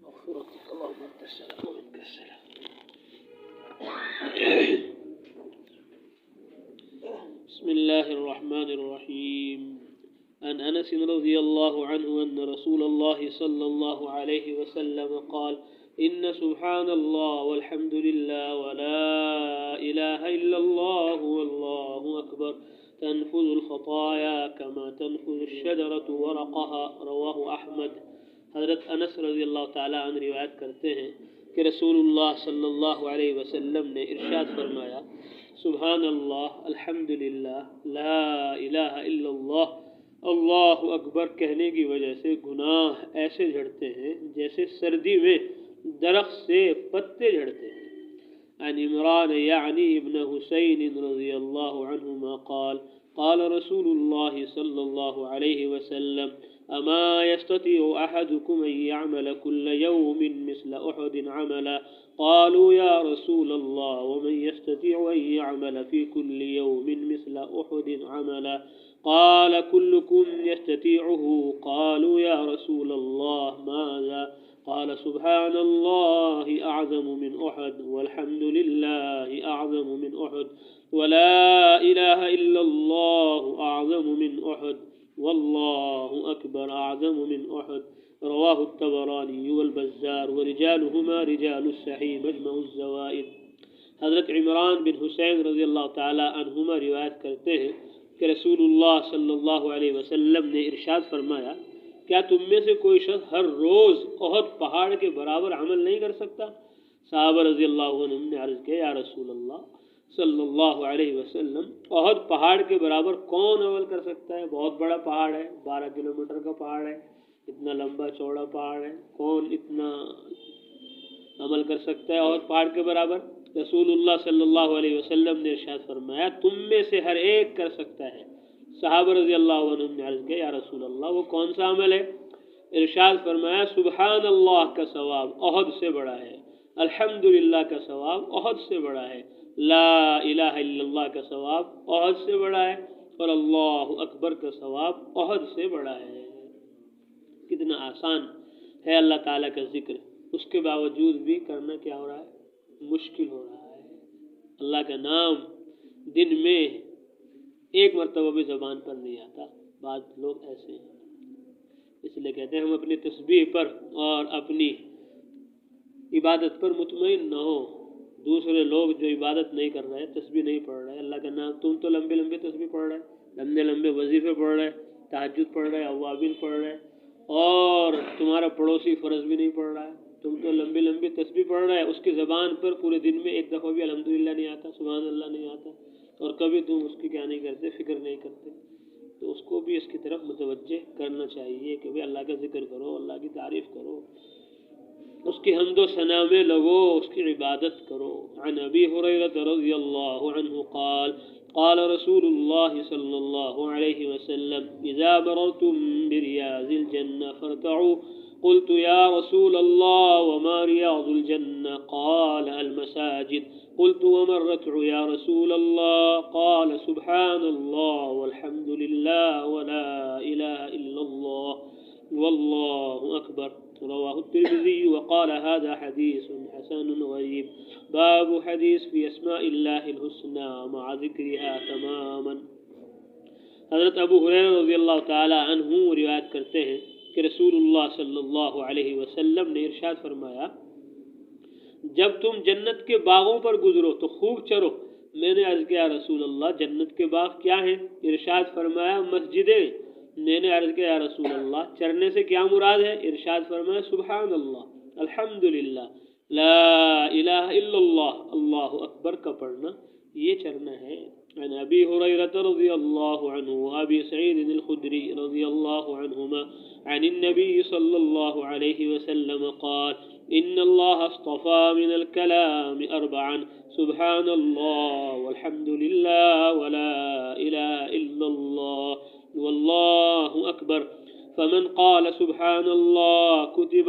مغفرتك اللهم أنت السلام ومنك السلام. بسم الله الرحمن الرحيم. عن أنس رضي الله عنه أن رسول الله صلى الله عليه وسلم قال: إن سبحان الله والحمد لله ولا إله إلا الله والله أكبر تنفذ الخطايا كما تنفذ الشجرة ورقها. رواه أحمد. हज़रत अनस रज़ी अल्लाह ताला अन्हु रिवायत करते हैं कि रसूलुल्लाह सल्लल्लाहु अलैहि वसल्लम ने इरशाद फरमाया, सुभान अल्लाह, अल्हम्दुलिल्लाह, ला इलाहा इल्लल्लाह, अल्लाहु अकबर कहने की वजह से गुनाह ऐसे झड़ते हैं जैसे सर्दी में दरख्त से पत्ते झड़ते हैं। अन इमरान यानी इब्न हुसैन रज़ियल्लाहु अन्हुमा क़ाल रसूलुल्लाह सल्लल्लाहु अलैहि वसल्लम अमा यस्ततीउ अहदुकुम अन यअमल कुल्ल यौमिन मिस्ल उहुदिन अमला क़ालू या रसूलल्लाह वमन यस्ततीउ अन यअमल फ़ी कुल्लि यौमिन मिस्ल उहुदिन अमला क़ाल कुल्लुकुम यस्ततीउहु क़ालू या रसूलल्लाह माज़ा क़ाल सुब्हानल्लाहि अअज़मु मिन उहुद वल्हम्दुलिल्लाहि अअज़मु मिन उहुद वला इलाहा इल्लल्लाहु अअज़मु मिन उहुद वल्लाहु अकबर अअज़मु मिन उहुद। रवाहु तबरानी वल बज़्ज़ार व रिजालुहुमा रिजालुस सहीह मजमउज़ ज़वाइद। हज़रत इमरान बिन हुसैन रज़ियल्लाहु ताला अन्हुमा रिवायत करते हैं कि रसूलुल्लाह सल्लल्लाहु अलैहि वसल्लम ने इरशाद फरमाया, क्या तुम में से कोई शख्स हर रोज़ उहद पहाड़ के बराबर अमल नहीं कर सकता? सहाबा रज़ियल्लाहु अन्हुम ने अर्ज़ किया, या रसूल अल्लाह सल्लल्लाहु अलैहि वसल्लम, उहद पहाड़ के बराबर कौन अमल कर सकता है? बहुत बड़ा पहाड़ है, 12 किलोमीटर का पहाड़ है, इतना लंबा चौड़ा पहाड़ है, कौन इतना अमल कर सकता है उहद पहाड़ के बराबर? रसूलुल्लाह सल्लल्लाहु अलैहि वसल्लम ने इरशाद फरमाया, तुम में से हर एक कर सकता है। सहाबा रज़ियल्लाहु अन्हुम ने अर्ज़ किया, या रसूल अल्लाह, वो कौन सा अमल है? इरशाद फरमाया, सुभान अल्लाह का सवाब उहद से बड़ा है, अल्हम्दुलिल्लाह का सवाब उहद से बड़ा है, ला इलाहा इल्लल्लाह का सवाब उहद से बड़ा है और अल्लाहु अकबर का सवाब उहद से बड़ा है। कितना आसान है अल्लाह ताला का जिक्र, उसके बावजूद भी करना क्या हो रहा है? मुश्किल हो रहा है। अल्लाह का नाम दिन में एक मरतबा भी ज़बान पर नहीं आता। बाद लोग ऐसे हैं, इसलिए कहते हैं हम अपनी तस्बीह पर और अपनी इबादत पर मुतमईन न हो। दूसरे लोग जो इबादत नहीं कर रहे, तस्बीह नहीं पढ़ रहे, अल्लाह का नाम, तुम तो लंबे लंबे तस्बीह पढ़ रहे, लंबे लंबे वजीफे पढ़ रहे, तहज्जुद पढ़ रहे, अवाबिल पढ़ रहे, और तुम्हारा पड़ोसी फ़र्ज भी नहीं पढ़ रहा है, तुम तो लंबी लंबी तस्बीह पढ़ रहे हैं, उसकी ज़बान पर पूरे दिन में एक दफ़ा भी अल्हम्दुलिल्लाह नहीं आता, सुभान अल्लाह नहीं आता, और कभी तुम उसकी क्या नहीं करते, फ़िक्र नहीं करते। तो उसको भी इसकी तरफ मुतवज्जे करना चाहिए कि भाई अल्लाह का जिक्र करो, अल्लाह की तारीफ़ करो, उसकी हम्दो सना में लगो, उसकी इबादत करो। अन अबी हुरैरा रज़ियल्लाहु अन्हु क़ाल रसूलुल्लाह सल्लल्लाहु अलैहि वसल्लम इज़ा मररतुम बिरियाज़िल जन्नह फरतऊ क़ुल्तु या रसूलल्लाह वमा रियाज़ुल जन्नह क़ाल अल मसाजिद क़ुल्तु वमा अर्रतउ या रसूलल्लाह क़ाल सुब्हानल्लाह वल्हम्दुलिल्लाह वला इलाहा इल्लल्लाह वल्लाहु अकबर। रवाहु तिर्मिज़ी वक़ाल हाज़ा हदीसुन हसनुन गरीब। बाबु हदीस फ़ी अस्माइल्लाहिल हुस्ना मअ ज़िक्रिहा तमामन। हज़रत अबू हुरैरा रज़ियल्लाहु ताला अन्हु रिवायत करते हैं कि रसूलुल्लाह सल्लल्लाहु अलैहि वसल्लम ने इरशाद फरमाया, जब तुम जन्नत के बागों पर गुजरो तो खूब चरो। मैंने अर्ज़ किया, रसूल अल्लाह, जन्नत के बाग क्या हैं? इरशाद फरमाया, मस्जिदें। मैंने अर्ज़ किया, या रसूल अल्लाह, चरने से क्या मुराद है? इरशाद फरमाया, सुभान अल्लाह, अल्हम्दुलिल्लाह, ला इलाहा इल्लल्लाह, अल्लाहु अकबर का पढ़ना, ये चरना है। अन अबी हुरैरा रज़ियल्लाहु अन्हु व अबी सईद अल खुदरी रज़ियल्लाहु अन्हुमा अन नबी सल्लल्लाहु अलैहि वसल्लम क़ाल इन्नल्लाह अस्तफ़ा मिनल कलामि अर्बअन सुब्हानल्लाह वल्हम्दुलिल्लाह वला इलाहा इल्लल्लाह वल्लाहु अकबर फमन क़ाल सुब्हानल्लाह कुतिब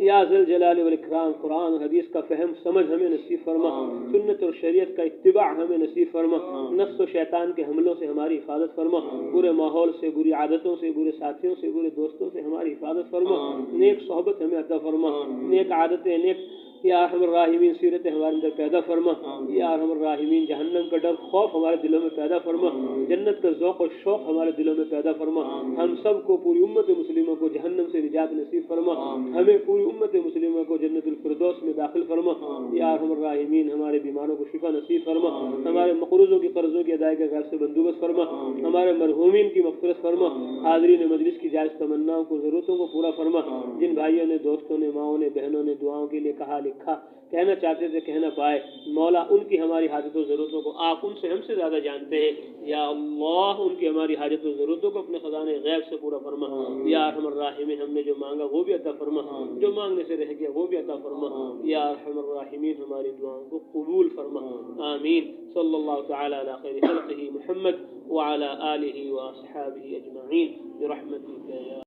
या ज़िल जलाल वल इकराम कुरान हदीस का फ़हम समझ हमें नसीब फरमा, सुन्नत और शरीयत का इत्तिबा हमें नसीब फरमा, नफ्स और शैतान के हमलों से हमारी हिफाजत फरमा, बुरे माहौल से, बुरी आदतों से, बुरे साथियों से, बुरे दोस्तों से हमारी हिफाजत फरमा, नेक सोहबत हमें अता फरमा, नेक आदतें, नेक या अरहमर राहिमीन सीरत हमारे अंदर पैदा फरमा, या अरहमर राहिमीन जहन्नम का डर खौफ हमारे दिलों में पैदा फरमा, जन्नत का ज़ौक़ और शौक़ हमारे दिलों में पैदा फरमा, हम सब को पूरी उम्मत मुस्लिमों को जहन्नम से निजात नसीब फरमा, हमें पूरी उम्मत मुस्लिमों को जन्नतुल फिरदौस में दाखिल फरमा, या अरहमर राहिमीन हमारे बीमारों को शिफा नसीब फरमा, हमारे मक़रूज़ों की कर्ज़ों की अदायगी का गैर से बंदोबस्त फरमा, हमारे मरहूमीन की मग़फ़िरत फरमा, हाज़रीन मजलिस की जायज़ तमन्नाओं को ज़रूरतों को पूरा फरमा, जिन भाइयों ने, दोस्तों ने, माओं ने, बहनों ने दुआओं के लिए कहा लिखा कहना चाहते थे कह ना पाए, मौला उनकी हमारी हाजतों ज़रूरतों को आप उनसे हमसे ज़्यादा जानते हैं, या अल्लाह उनकी हमारी हाजतों ज़रूरतों को अपने ख़ज़ाने गैब से पूरा फरमा, या अरहमर राहिमीन हमने जो मांगा वो भी अता फरमा, जो मांगने से रह गया वो भी अता फरमा, या अरहमर राहिमीन हमारी दुआओं को कबूल फरमा। आमीन। सल्लल्लाहु तआला अला खैरि खल्क़िही मुहम्मद व अला आलिही व अस्हाबिही अजमईन बिरहमतिका या